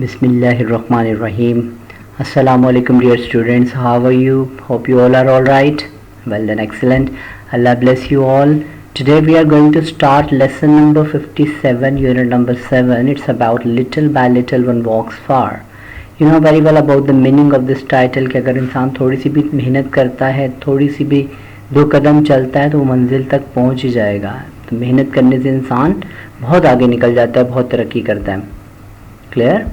Bismillahirrahmanirrahim. Assalamu alaikum dear students. How are you? Hope you all are alright. Well then, excellent. Allah bless you all. Today we are going to start lesson number 57, unit number 7. It's about little by little one walks far. You know very well about the meaning of this title कि अगर इंसान थोड़ी सी भी मेहनत करता है, थोड़ी सी भी दो कदम चलता है तो वो मंजिल तक पहुंच ही जाएगा. तो मेहनत करने से इंसान बहुत आगे निकल जाता है, बहुत तरक्की करता है. Clear?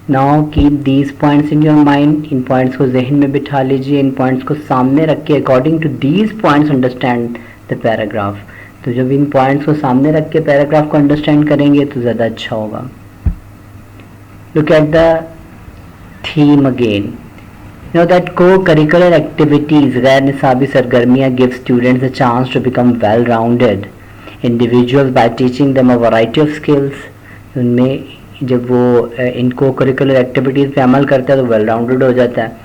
Now keep these points in your mind. In points को जहन में बिठा लीजिए, इन पॉइंट्स को सामने रख के according to these points understand the paragraph. तो जब इन पॉइंट्स को सामने रख के पैराग्राफ को अंडरस्टैंड करेंगे तो ज़्यादा अच्छा होगा. Look at the theme again. You know that co-curricular activities गैर निसाबी सरगर्मियाँ give students a chance to become well-rounded individuals by teaching them a variety of skills. उनमें जब वो इन को-करिकुलर एक्टिविटीज़ पे अमल करता है तो वेल राउंडेड हो जाता है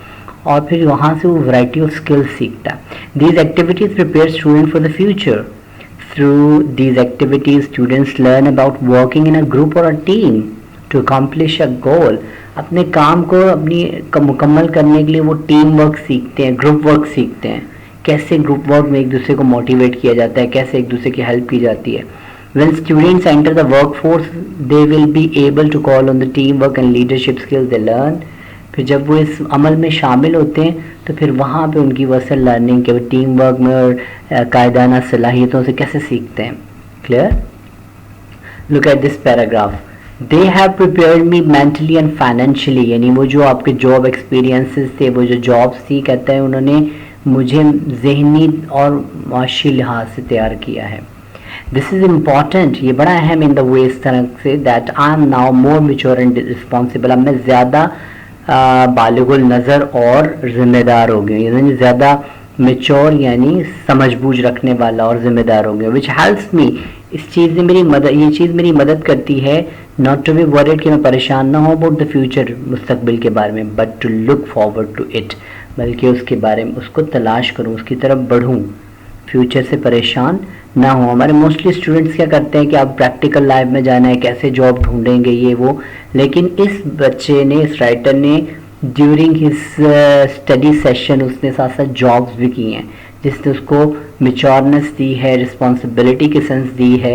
और फिर वहाँ से वो वैरायटी ऑफ स्किल्स सीखता है. These activities prepare student for the future. Through these activities students learn about working in a group और अ टीम टू अकम्प्लिश अ गोल. अपने काम को मुकम्मल करने के लिए वो टीम वर्क सीखते हैं, ग्रुप वर्क सीखते हैं. कैसे ग्रुप वर्क में एक दूसरे को मोटिवेट किया जाता है, कैसे एक दूसरे की हेल्प की जाती है. When students enter the workforce, they will be able to call on the teamwork and leadership skills they learn. फिर जब वो इस अमल में शामिल होते हैं तो फिर वहाँ पे उनकी वर्सल लर्निंग के वो टीम वर्क में और कायदाना सलाहियतों से कैसे सीखते हैं. Clear? Look at this paragraph. They have prepared me mentally and financially. यानी वो जो आपके जॉब एक्सपीरियंसेस थे, वो जो जॉब्स थी, कहते हैं उन्होंने मुझे जहनी और माशी लिहाज से तैयार किया है. This is important. ये बड़ा अहम इन द वे इस तरह say that I am now more mature and responsible. अब मैं ज़्यादा बालिगुल नज़र और ज़िम्मेदार हो गई. यानी ज़्यादा मेच्योर यानी समझबूझ रखने वाला और ज़िम्मेदार हो गया. Which helps me. इस चीज़ ने मेरी मदद, ये चीज़ मेरी मदद करती है नॉट टू बी वरीड कि मैं परेशान ना हो अबाउट द फ्यूचर, मुस्तकबिल के बारे में, but to look forward to it, बल्कि उसके बारे में उसको तलाश करूँ, उसकी तरफ बढ़ूँ, फ्यूचर से परेशान ना हो. हमारे मोस्टली स्टूडेंट्स क्या करते हैं कि आप प्रैक्टिकल लाइफ में जाना है, कैसे जॉब ढूंढेंगे, ये वो. लेकिन इस बच्चे ने, इस राइटर ने ड्यूरिंग हिज स्टडी सेशन उसने साथ साथ जॉब्स भी की हैं जिसने उसको मेच्योरनेस दी है, रिस्पॉन्सिबिलिटी की सेंस दी है.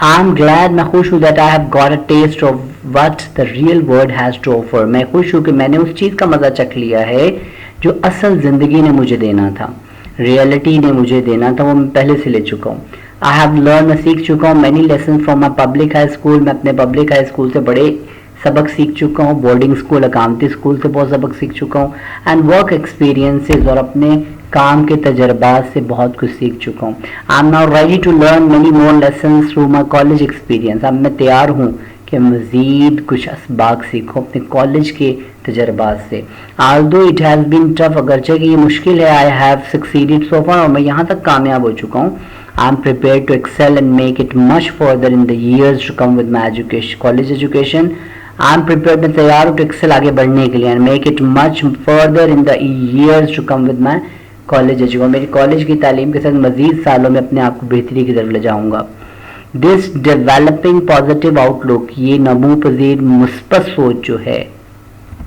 आई एम ग्लैड, मैं खुश हूँ that I have got a taste of what the real world has to offer. मैं खुश हूँ कि मैंने उस चीज़ का मज़ा चख लिया है जो असल ज़िंदगी ने मुझे देना था, रियलिटी ने मुझे देना था, वो मैं पहले से ले चुका हूँ. आई हैव लर्न, मैं सीख चुका हूँ many lesson from my public high school. मैं अपने पब्लिक हाई स्कूल से बड़े सबक सीख चुका हूँ, बोर्डिंग स्कूल, अकामती स्कूल से बहुत सबक सीख चुका हूँ. एंड वर्क एक्सपीरियंसेस, और अपने काम के तजर्बात से बहुत कुछ सीख चुका हूँ. I am now ready to learn many more lesson through my college experience. अब मैं तैयार हूँ कि मज़ीद कुछ असबाक सीखो अपने कॉलेज के तजर्बात से. Although it has been tough, अगरचे कि ये मुश्किल है, आई हैव सक्सीडेड सो फार, और मैं यहाँ तक कामयाब हो चुका हूँ. I am prepared to excel and make it much further in the years to come with my education, college education. I am prepared, मैं तैयार हूँ टू एक्सेल, आगे बढ़ने के लिए, and make it much further in the years to come with my college education. मेरी college की तालीम के साथ मज़ीद सालों में अपने आप को बेहतरी की तरफ ले जाऊँगा. दिस डेवलपिंग पॉजिटिव आउटलुक, ये नमू पजीर मुस्बत सोच जो है,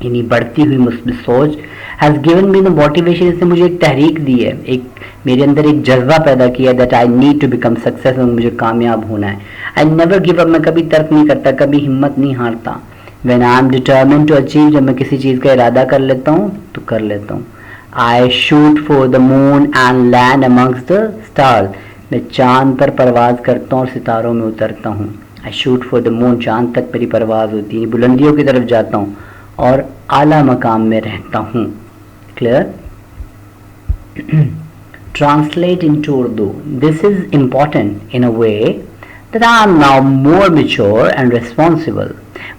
यानी बढ़ती हुई मुस्बत सोच, has given me the motivation, इसने मुझे एक तहरीक दी है, एक मेरे अंदर एक जज्बा पैदा किया that I need to become successful, मुझे कामयाब होना है. आई नेवर गिव अप, मैं कभी तर्क नहीं करता, कभी हिम्मत नहीं हारता. When I am determined to achieve, जब मैं किसी चीज़ का इरादा कर लेता हूँ तो कर लेता हूँ. I shoot for the moon and land amongst the stars, मैं चांद पर परवाज़ करता हूँ और सितारों में उतरता हूँ. I shoot for the moon, चांद तक मेरी परवाज़ होती है, बुलंदियों की तरफ जाता हूँ और आला मकाम में रहता हूँ. Clear? Translate into Urdu. This is important in a way that I am now more mature and responsible,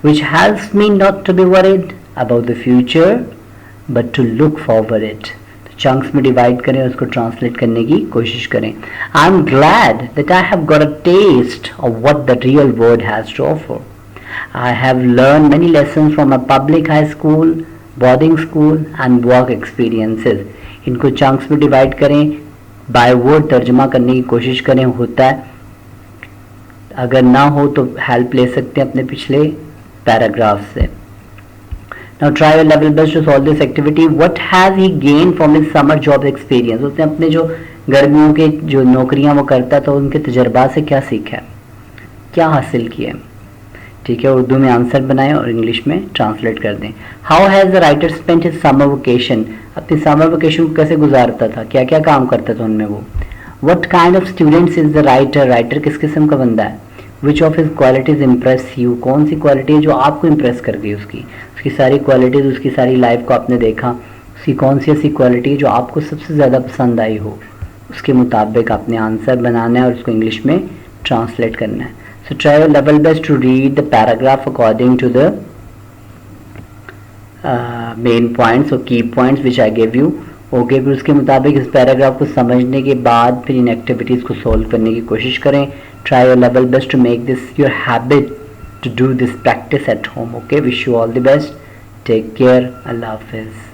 which helps me not to be worried about the future but to look forward it. Chunks में divide करें, उसको translate करने की कोशिश करें. I am glad that I have got a taste of what the real world has to offer. I have learn many lesson from a public high school, boarding school and work experiences. इनको chunks में divide करें, by word तर्जमा करने की कोशिश करें. होता है अगर ना हो तो हेल्प ले सकते हैं अपने पिछले पैराग्राफ से. Now try your level best to solve this activity. What has he gain from his summer job experience. उसने अपने जो गर्मियों के जो नौकरियां वो करता था उनके तजर्बा से क्या सीखा है, क्या हासिल किया है. ठीक है, उर्दू में आंसर बनाएं और इंग्लिश में ट्रांसलेट कर दें. How has the writer spent his summer vacation. अपनी समर वेकेशन को कैसे गुजारता था, क्या क्या काम करता था उनमें वो. What kind of students is the writer. Writer किस किस्म का बंदा है. Which of his qualities impress you. कौन सी क्वालिटी है जो आपको इम्प्रेस कर गई. उसकी सारी क्वालिटीज़, उसकी सारी लाइफ को आपने देखा, उसकी कौन सी ऐसी क्वालिटी है जो आपको सबसे ज़्यादा पसंद आई हो. उसके मुताबिक आपने आंसर बनाना है और उसको इंग्लिश में ट्रांसलेट करना है. So try your level best to read the paragraph according to the main points or key points which I gave you. Okay, फिर उसके मुताबिक इस पैराग्राफ को समझने के बाद फिर इन एक्टिविटीज़ को सॉल्व करने की कोशिश करें. Try your level best to make this your habit to do this practice at home. Okay, wish you all the best. Take care. Allah Hafiz.